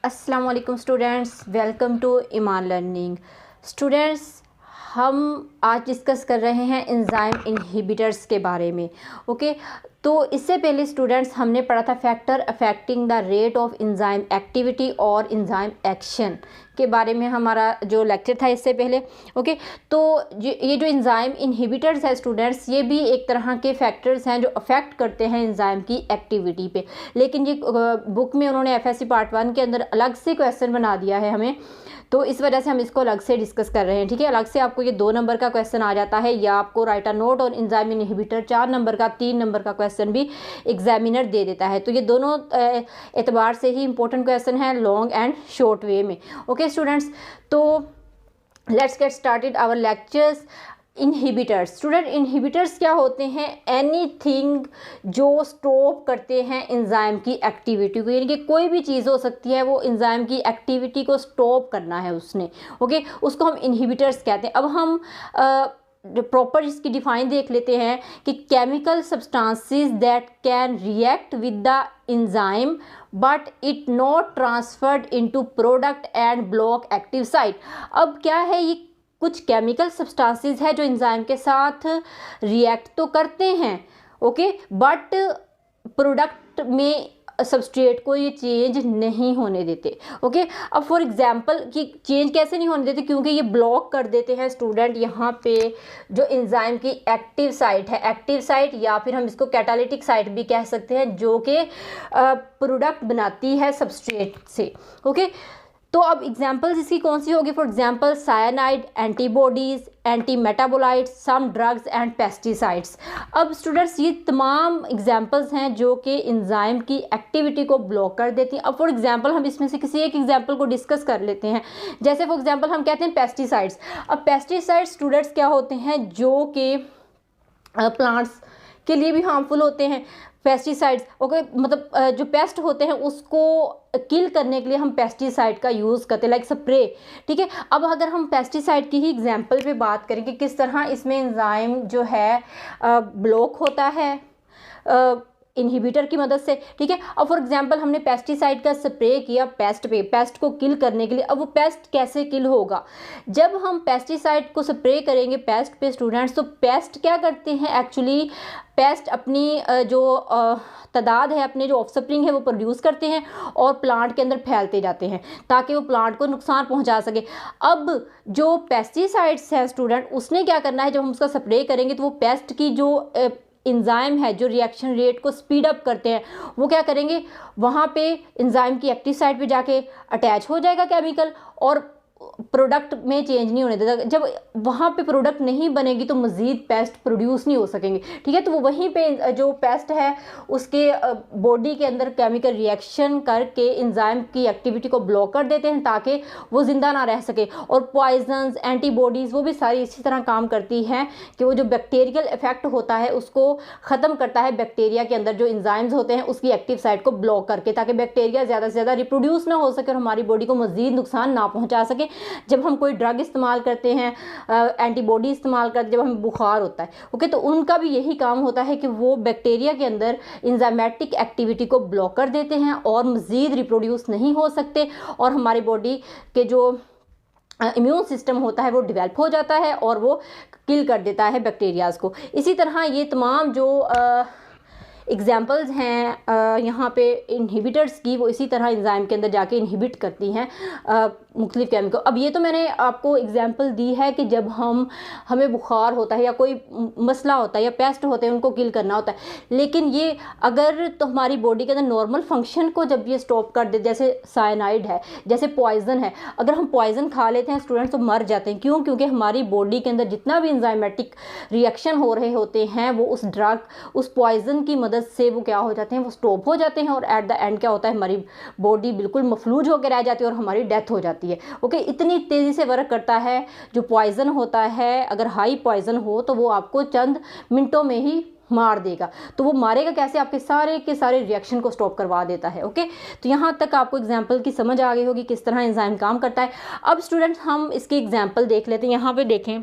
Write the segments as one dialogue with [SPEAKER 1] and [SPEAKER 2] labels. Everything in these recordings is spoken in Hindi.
[SPEAKER 1] अस्सलाम वालेकुम students, welcome to Iman learning. Students, हम आज डिस्कस कर रहे हैं एंजाइम इनहिबिटर्स के बारे में। ओके, तो इससे पहले स्टूडेंट्स हमने पढ़ा था factor affecting the rate of enzyme activity और एंजाइम एक्शन के बारे में हमारा जो लेक्चर था इससे पहले। ओके, तो ये जो एंजाइम इनहिबिटर्स है स्टूडेंट्स, ये भी एक तरह के फैक्टर्स हैं जो अफेक्ट करते हैं एंजाइम की एक्टिविटी पे। लेकिन ये बुक में उन्होंने एफएससी पार्ट 1 के अंदर अलग से क्वेश्चन बना दिया है हमें, तो इस वजह से हम इसको अलग से डिस्कस कर रहे हैं। ठीक है, अलग से आपको ये 2 नंबर का क्वेश्चन आ जाता है, या आपको राइट अ नोट और एंजाइम इनहिबिटर 4 नंबर का 3 नंबर का क्वेश्चन भी एग्जामिनर दे देता है। तो ये दोनों एतबार से ही इंपॉर्टेंट क्वेश्चन है, लॉन्ग एंड शॉर्ट वे में। ओके स्टूडेंट्स, तो let's get started our lectures. Inhibitors, student inhibitors क्या होते हैं? एनीथिंग जो स्टॉप करते हैं एंजाइम की एक्टिविटी को, यानी कि कोई भी चीज़ हो सकती है, वो एंजाइम की एक्टिविटी को स्टॉप करना है उसने। ओके, उसको हम इनहिबिटर्स कहते हैं। अब हम प्रॉपर इसकी डिफाइन देख लेते हैं कि chemical substances that can react with the enzyme but it not transferred into product and block active site. अब क्या है, ये कुछ केमिकल सब्सटेंसेस है जो एंजाइम के साथ रिएक्ट तो करते हैं, ओके, बट प्रोडक्ट में सबस्ट्रेट को ये चेंज नहीं होने देते। ओके, अब फॉर एग्जांपल कि चेंज कैसे नहीं होने देते, क्योंकि ये ब्लॉक कर देते हैं स्टूडेंट यहाँ पे जो एंजाइम की एक्टिव साइट है, एक्टिव साइट, या फिर हम इसको कैटालिटिक साइट भी कह सकते हैं, जो कि प्रोडक्ट बनाती है सबस्ट्रेट से। ओके, तो अब एग्जांपल्स इसकी कौन सी होगी? For example cyanide, antibodies, anti metabolites, some drugs and pesticides. अब स्टूडेंट्स, ये तमाम एग्जांपल्स हैं जो कि एंजाइम की एक्टिविटी को ब्लॉक कर देती हैं। अब फॉर एग्जांपल हम इसमें से किसी एक एग्जांपल को डिस्कस कर लेते हैं। जैसे फॉर एग्जांपल हम कहते हैं पेस्टिसाइड्स। अब पेस्टिसाइड्स स्टूडेंट्स क्या होते हैं जो कि प्लांट्स के लिए भी हार्मफुल होते हैं। पेस्टिसाइड्स, ओके, मतलब जो पेस्ट होते हैं उसको किल करने के लिए हम पेस्टिसाइड का यूज़ करते हैं, लाइक स्प्रे। ठीक है, अब अगर हम पेस्टिसाइड की ही एग्जांपल पे बात करें कि किस तरह इसमें एंजाइम जो है ब्लॉक होता है इनहिबिटर की मदद से। ठीक है, अब फॉर एग्जांपल हमने पेस्टिसाइड का स्प्रे किया पेस्ट पे, पेस्ट को किल करने के लिए। अब वो पेस्ट कैसे किल होगा? जब हम पेस्टिसाइड को स्प्रे करेंगे पेस्ट पे स्टूडेंट्स, तो पेस्ट क्या करते हैं एक्चुअली, पेस्ट अपनी जो तादाद है, अपने जो ऑफस्प्रिंग है वो प्रोड्यूस करते हैं और प्लांट के अंदर फैलते जाते हैं ताकि वो प्लांट को नुकसान पहुंचा सके। अब जो पेस्टिसाइड्स हैं स्टूडेंट, उसने क्या करना है, जब हम उसका स्प्रे करेंगे तो वो पेस्ट की जो एंजाइम है, जो रिएक्शन रेट को स्पीड अप करते हैं, वो क्या करेंगे, वहाँ पे एंजाइम की एक्टिव साइट पे जाके अटैच हो जाएगा केमिकल, और प्रोडक्ट में चेंज नहीं होने देता। जब वहाँ पे प्रोडक्ट नहीं बनेगी तो मज़ीद पेस्ट प्रोड्यूस नहीं हो सकेंगे। ठीक है, तो वो वहीं पे जो पेस्ट है उसके बॉडी के अंदर केमिकल रिएक्शन करके एंजाइम की एक्टिविटी को ब्लॉक कर देते हैं ताकि वो ज़िंदा ना रह सके। और पॉइजन्स, एंटीबॉडीज़, वो भी सारी इसी तरह काम करती हैं कि वो जो बैक्टीरियल इफेक्ट होता है उसको ख़त्म करता है बैक्टीरिया के अंदर जो एंजाइम्स होते हैं उसकी एक्टिव साइट को ब्लॉक करके, ताकि बैक्टीरिया ज़्यादा से ज़्यादा रिप्रोड्यूस ना हो सके और हमारी बॉडी को मज़ीद नुकसान ना पहुँचा सके। जब हम कोई ड्रग इस्तेमाल करते हैं, एंटीबॉडी इस्तेमाल करते हैं, जब हमें बुखार होता है, ओके, तो उनका भी यही काम होता है कि वो बैक्टीरिया के अंदर एंजाइमेटिक एक्टिविटी को ब्लॉक कर देते हैं और मज़ीद रिप्रोड्यूस नहीं हो सकते, और हमारी बॉडी के जो इम्यून सिस्टम होता है वो डेवलप हो जाता है और वो किल कर देता है बैक्टीरियाज़ को। इसी तरह ये तमाम जो एग्जाम्पल्स हैं यहाँ पे इनहिबिटर्स की, वो इसी तरह एंजाइम के अंदर जाके इनहिबिट करती हैं मुख्तलिफ केमिकल। अब ये तो मैंने आपको एग्जांपल दी है कि जब हमें बुखार होता है या कोई मसला होता है या पेस्ट होते हैं उनको किल करना होता है, लेकिन ये अगर तो हमारी बॉडी के अंदर नॉर्मल फंक्शन को जब ये स्टॉप कर दे, जैसे साइनाइड है, जैसे पॉइजन है, अगर हम पॉइजन खा लेते हैं स्टूडेंट्स तो मर जाते हैं। क्यों? क्योंकि हमारी बॉडी के अंदर जितना भी एंजाइमेटिक रिएक्शन हो रहे होते हैं वो उस ड्रग, उस पॉइजन की मदद से वो क्या हो जाते हैं, वो स्टॉप हो जाते हैं, और एट द एंड क्या होता है, हमारी बॉडी बिल्कुल मफलूज होकर रह जाती है और हमारी डेथ हो जाती है। ओके, इतनी तेज़ी से वर्क करता है जो पॉइजन होता है। अगर हाई पॉइजन हो तो वो आपको चंद मिनटों में ही मार देगा। तो वो मारेगा कैसे? आपके सारे के सारे रिएक्शन को स्टॉप करवा देता है। ओके, तो यहाँ तक आपको एग्जांपल की समझ आ गई होगी किस तरह एंजाइम काम करता है। अब स्टूडेंट्स हम इसकी एग्जांपल देख लेते हैं। यहाँ पे देखें,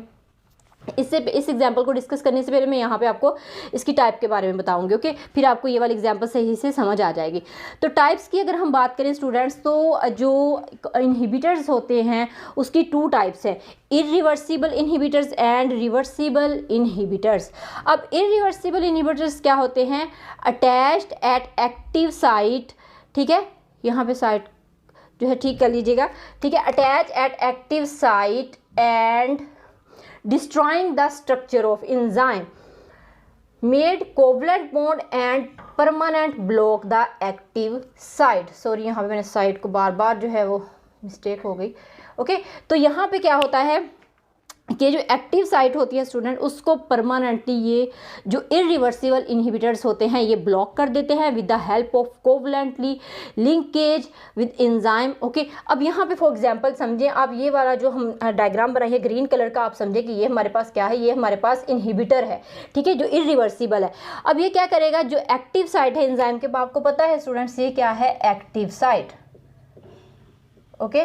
[SPEAKER 1] इस एग्जाम्पल को डिस्कस करने से पहले मैं यहाँ पे आपको इसकी टाइप के बारे में बताऊंगी, ओके। फिर आपको ये वाली एग्जाम्पल सही से समझ आ जाएगी। तो टाइप्स की अगर हम बात करें स्टूडेंट्स, तो जो इनहिबिटर्स होते हैं उसकी 2 टाइप्स है, irreversible inhibitors and reversible inhibitors. अब इरिवर्सिबल इनहिबिटर्स क्या होते हैं? अटैच्ड एट एक्टिव साइट, ठीक है, यहाँ पे साइट जो है ठीक कर लीजिएगा, ठीक है, attach eight active site and destroying the structure of enzyme made covalent bond and permanent block the active site। Sorry यहाँ पे मैंने साइट को बार बार जो है वो मिस्टेक हो गई, ओके। तो यहाँ पे क्या होता है कि जो एक्टिव साइट होती है स्टूडेंट, उसको परमानेंटली ये जो इरिवर्सिबल इनहिबिटर्स होते हैं ये ब्लॉक कर देते हैं with the help of covalently linkage with enzyme, okay. अब यहाँ पे फॉर एग्जांपल समझें आप, ये वाला जो हम डायग्राम बनाए है ग्रीन कलर का, आप समझे कि ये हमारे पास क्या है, ये हमारे पास इनहिबिटर है, ठीक है, जो इरिवर्सिबल है। अब ये क्या करेगा, जो एक्टिव साइट है एंजाइम के, आपको पता है स्टूडेंट्स ये क्या है, active site, okay,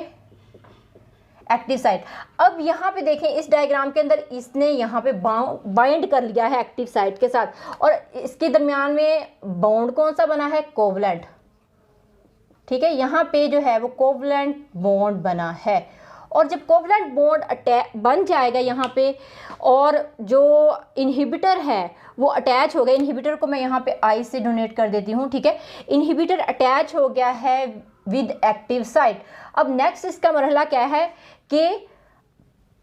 [SPEAKER 1] active site. अब यहाँ पे देखें इस डायग्राम के अंदर इसने यहाँ पे बाइंड कर लिया है एक्टिव साइट के साथ, और इसके दरमियान में बॉन्ड कौन सा बना है, कोवलेंट, ठीक है, यहाँ पे जो है वो कोवलेंट बॉन्ड बना है। और जब कोवलेंट बॉन्ड बन जाएगा यहाँ पे, और जो इनहिबिटर है वो अटैच हो गया, इनहिबिटर को मैं यहाँ पे आई से डोनेट कर देती हूँ, ठीक है, इनहिबिटर अटैच हो गया है विद एक्टिव साइट। अब नेक्स्ट इसका मरहला क्या है कि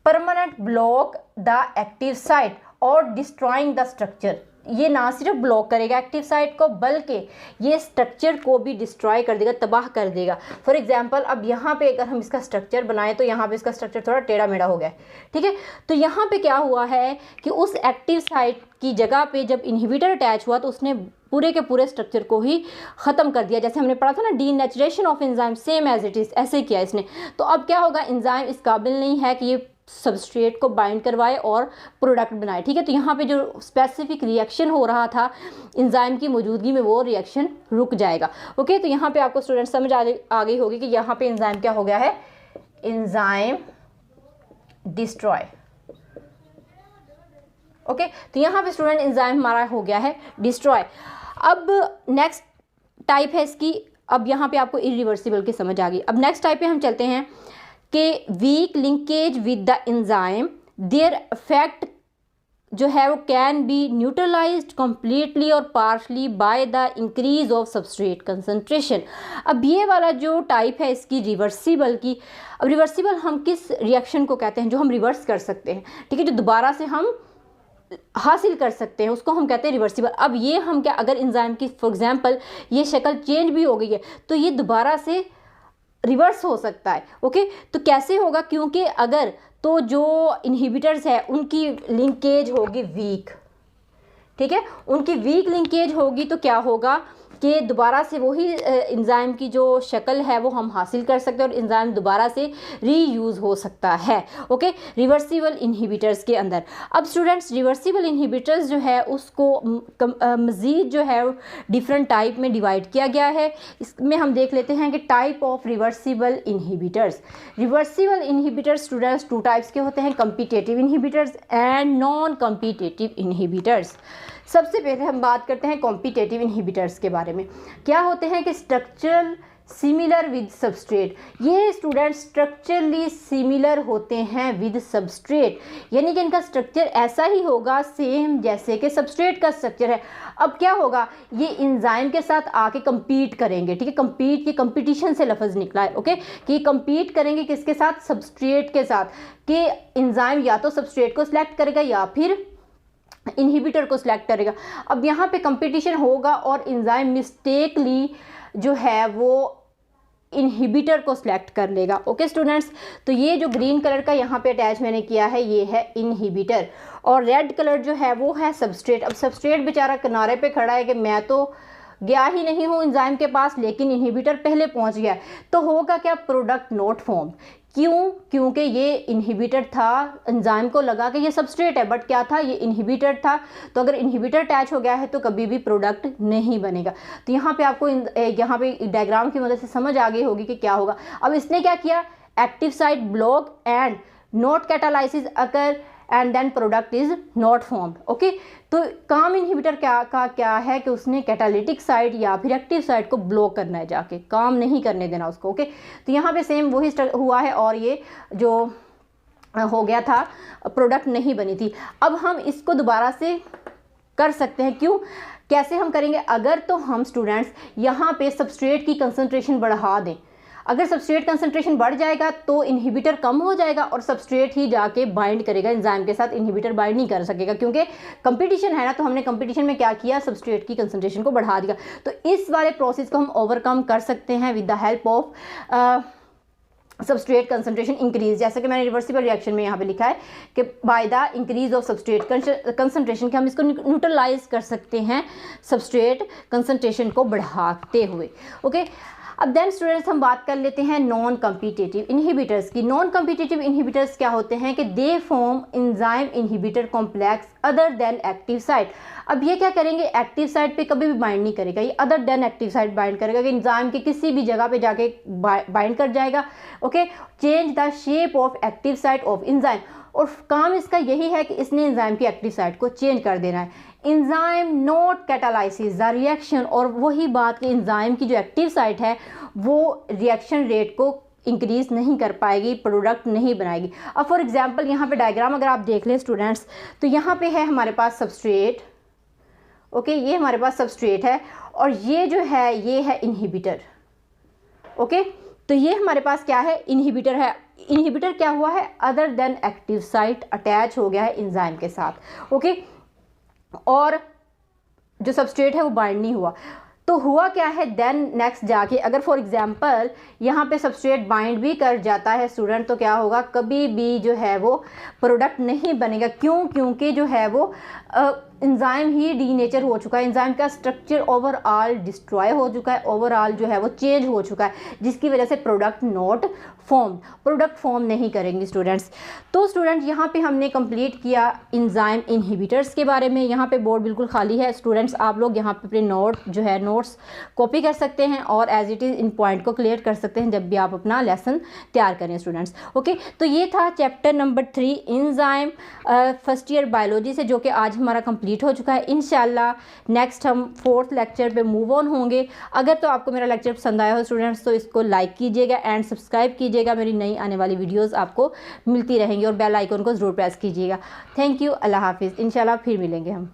[SPEAKER 1] permanent block the active site और डिस्ट्रॉइंग द स्ट्रक्चर। ये ना सिर्फ ब्लॉक करेगा एक्टिव साइट को, बल्कि ये स्ट्रक्चर को भी डिस्ट्रॉय कर देगा, तबाह कर देगा। फॉर एग्जांपल अब यहाँ पे अगर हम इसका स्ट्रक्चर बनाएं तो यहाँ पे इसका स्ट्रक्चर थोड़ा टेढ़ा मेढ़ा हो गया है, ठीक है। तो यहाँ पे क्या हुआ है कि उस एक्टिव साइट की जगह पे जब इनहिबिटर अटैच हुआ तो उसने पूरे के पूरे स्ट्रक्चर को ही ख़त्म कर दिया। जैसे हमने पढ़ा था ना, denaturation of enzyme, same as it is, ऐसे किया इसने। तो अब क्या होगा, एंजाइम इस काबिल नहीं है कि ये सबस्ट्रेट को बाइंड करवाए और प्रोडक्ट बनाए, ठीक है। तो यहाँ पे जो स्पेसिफिक रिएक्शन हो रहा था एंजाइम की मौजूदगी में, वो रिएक्शन रुक जाएगा, ओके। तो यहाँ पे आपको स्टूडेंट समझ आ गई होगी कि यहाँ पे एंजाइम क्या हो गया है, एंजाइम डिस्ट्रॉय, ओके। तो यहाँ पे स्टूडेंट एंजाइम हमारा हो गया है डिस्ट्रॉय। अब नेक्स्ट टाइप है इसकी, अब यहाँ पे आपको इरिवर्सिबल की समझ आ गई। अब नेक्स्ट टाइप पे हम चलते हैं कि weak linkage with the enzyme, their effect जो है वो कैन बी न्यूट्रलाइज्ड कम्प्लीटली और partially by the increase of substrate concentration. अब ये वाला जो टाइप है इसकी रिवर्सिबल की, अब रिवर्सिबल हम किस रिएक्शन को कहते हैं, जो हम रिवर्स कर सकते हैं, ठीक है, जो दोबारा से हम हासिल कर सकते हैं, उसको हम कहते हैं रिवर्सिबल। अब ये हम क्या, अगर एंजाइम की फॉर एग्जांपल ये शक्ल चेंज भी हो गई है तो ये दोबारा से रिवर्स हो सकता है, ओके। तो कैसे होगा, क्योंकि अगर तो जो इनहिबिटर्स है उनकी लिंकेज होगी वीक, ठीक है, उनकी वीक लिंकेज होगी तो क्या होगा कि दोबारा से वही एंजाइम की जो शक्ल है वो हम हासिल कर सकते हैं और एंजाइम दोबारा से रीयूज़ हो सकता है, ओके, रिवर्सिबल इनहिबिटर्स के अंदर। अब स्टूडेंट्स रिवर्सिबल इनहिबिटर्स जो है उसको मज़ीद जो है डिफरेंट टाइप में डिवाइड किया गया है। इसमें हम देख लेते हैं कि type of reversible inhibitors. Reversible inhibitors students 2 types के होते हैं, competitive inhibitors and non competitive inhibitors. सबसे पहले हम बात करते हैं कॉम्पिटिटिव इनहिबिटर्स के बारे में। क्या होते हैं कि स्ट्रक्चरल सिमिलर विद सबस्ट्रेट, ये स्टूडेंट स्ट्रक्चरली सिमिलर होते हैं विद सबस्ट्रेट, यानी कि इनका स्ट्रक्चर ऐसा ही होगा सेम जैसे कि सबस्ट्रेट का स्ट्रक्चर है। अब क्या होगा, ये एंजाइम के साथ आके compete करेंगे, ठीक है, compete, ये कंपटीशन से लफ्ज़ निकला है, ओके, कि compete करेंगे किसके साथ, सबस्ट्रेट के साथ, कि एंजाइम या तो सबस्ट्रेट को सिलेक्ट करेगा या फिर इनहिबिटर को सिलेक्ट करेगा। अब यहाँ पे कंपटीशन होगा और एंजाइम मिस्टेकली जो है वो इनहिबिटर को सिलेक्ट कर लेगा, ओके स्टूडेंट्स। तो ये जो ग्रीन कलर का यहाँ पे अटैच मैंने किया है ये है इनहिबिटर, और रेड कलर जो है वो है सबस्ट्रेट। अब सबस्ट्रेट बेचारा किनारे पे खड़ा है कि मैं तो गया ही नहीं हूँ एंजाइम के पास, लेकिन इनहिबिटर पहले पहुँच गया, तो होगा क्या, प्रोडक्ट नॉट फॉर्म। क्यों, क्योंकि ये इनहिबिटर था, एंजाइम को लगा कि ये सबस्ट्रेट है, बट क्या था, ये इनहिबिटर था। तो अगर इनहिबिटर अटैच हो गया है तो कभी भी प्रोडक्ट नहीं बनेगा। तो यहाँ पे आपको यहाँ पे डायग्राम की मदद से समझ आ गई होगी कि क्या होगा। अब इसने क्या किया, active site block and not catalysis occur and then product is not formed. Okay, तो काम इनहिबिटर क्या है कि उसने कैटालिटिक साइट या फिर एक्टिव साइट को ब्लॉक करना है, जाके काम नहीं करने देना उसको। ओके, तो यहाँ पे सेम वही हुआ है और ये जो हो गया था, प्रोडक्ट नहीं बनी थी। अब हम इसको दोबारा से कर सकते हैं। क्यों, कैसे हम करेंगे? अगर तो हम स्टूडेंट्स यहाँ पे सबस्ट्रेट की कंसंट्रेशन बढ़ा दें। अगर सबस्ट्रेट कंसंट्रेशन बढ़ जाएगा तो इनहिबिटर कम हो जाएगा और सबस्ट्रेट ही जाके बाइंड करेगा एंजाइम के साथ, इनहिबिटर बाइंड नहीं कर सकेगा क्योंकि कंपटीशन है ना। तो हमने कंपटीशन में क्या किया, सबस्ट्रेट की कंसंट्रेशन को बढ़ा दिया। तो इस वाले प्रोसेस को हम ओवरकम कर सकते हैं with the help of substrate concentration increase. जैसे कि मैंने रिवर्सिबल रिएक्शन में यहाँ पे लिखा है कि bye the increase of substrate concentration, कि हम इसको न्यूट्रलाइज कर सकते हैं सबस्ट्रेट कंसंट्रेशन को बढ़ाते हुए। ओके, अब देन स्टूडेंट्स हम बात कर लेते हैं नॉन कम्पिटिटिव इनहिबिटर्स की। नॉन कम्पिटिटिव इनहिबिटर्स क्या होते हैं कि they form enzyme inhibitor complex other than active site. अब ये क्या करेंगे, एक्टिव साइट पे कभी भी बाइंड नहीं करेगा, ये other than active site bind करेगा कि एंजाइम के किसी भी जगह पे जाके बाइंड कर जाएगा। Okay, change the shape of active site of enzyme, और काम इसका यही है कि इसने एंजाइम की एक्टिव साइट को चेंज कर देना है। Enzyme not catalysis the reaction, और वही बात कि एंजाइम की जो एक्टिव साइट है वो रिएक्शन रेट को इंक्रीज नहीं कर पाएगी, प्रोडक्ट नहीं बनाएगी। अब फॉर एग्जांपल यहाँ पे डायग्राम अगर आप देख लें स्टूडेंट्स, तो यहाँ पे है हमारे पास सबस्ट्रेट। ओके, ये हमारे पास सबस्ट्रेट है और ये जो है ये है इनहिबिटर। ओके, तो ये हमारे पास क्या है, इनहिबिटर है। इनहिबिटर क्या हुआ है, other than active site attach हो गया है एंजाइम के साथ। ओके, और जो सबस्ट्रेट है वो बाइंड नहीं हुआ। तो हुआ क्या है, देन नेक्स्ट जाके अगर फॉर एग्जांपल यहाँ पे सबस्ट्रेट बाइंड भी कर जाता है स्टूडेंट, तो क्या होगा, कभी भी जो है वो प्रोडक्ट नहीं बनेगा। क्यों, क्योंकि जो है वो एंजाइम ही डीनेचर हो चुका है, एंजाइम का स्ट्रक्चर ओवरऑल डिस्ट्रॉय हो चुका है, ओवरऑल जो है वो चेंज हो चुका है, जिसकी वजह से product not form, product form नहीं करेंगे स्टूडेंट्स। तो स्टूडेंट यहाँ पे हमने कंप्लीट किया एंजाइम इनहिबिटर्स के बारे में। यहाँ पे बोर्ड बिल्कुल खाली है स्टूडेंट्स, आप लोग यहाँ पे अपने नोट्स कॉपी कर सकते हैं और एज इट इज़ इन पॉइंट को क्लियर कर सकते हैं जब भी आप अपना लेसन तैयार करें स्टूडेंट्स। ओके, तो ये था chapter number 3 enzyme first year biology से, जो कि आज हमारा कंप्लीट हो चुका है। इंशाल्लाह नेक्स्ट हम 4th लेक्चर पे मूव ऑन होंगे। अगर तो आपको मेरा लेक्चर पसंद आया हो स्टूडेंट्स तो इसको लाइक कीजिएगा एंड सब्सक्राइब कीजिएगा, मेरी नई आने वाली वीडियोस आपको मिलती रहेंगी, और बेल आइकन को ज़रूर प्रेस कीजिएगा। थैंक यू, अल्लाह हाफिज़। इंशाल्लाह फिर मिलेंगे हम।